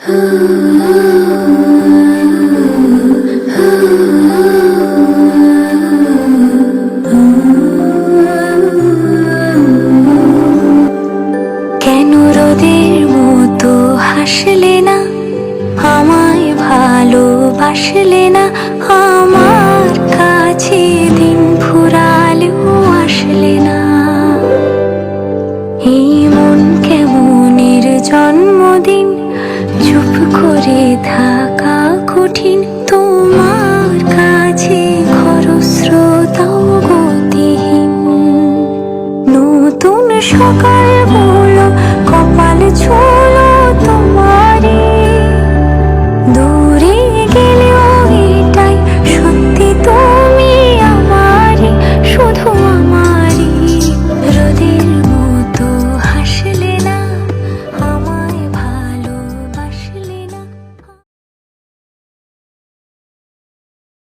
কেন রোদের মতো হাসলে না, আমায় ভালোবাসলে না, আমার কাছে দিন ফুরালেও আসলে না। এই মন কেমনের জন্মদিন, চুপ করে থাকা কঠিন, তোমার কাছে খরস্রোতাও গতিহীন। নতুন সকাল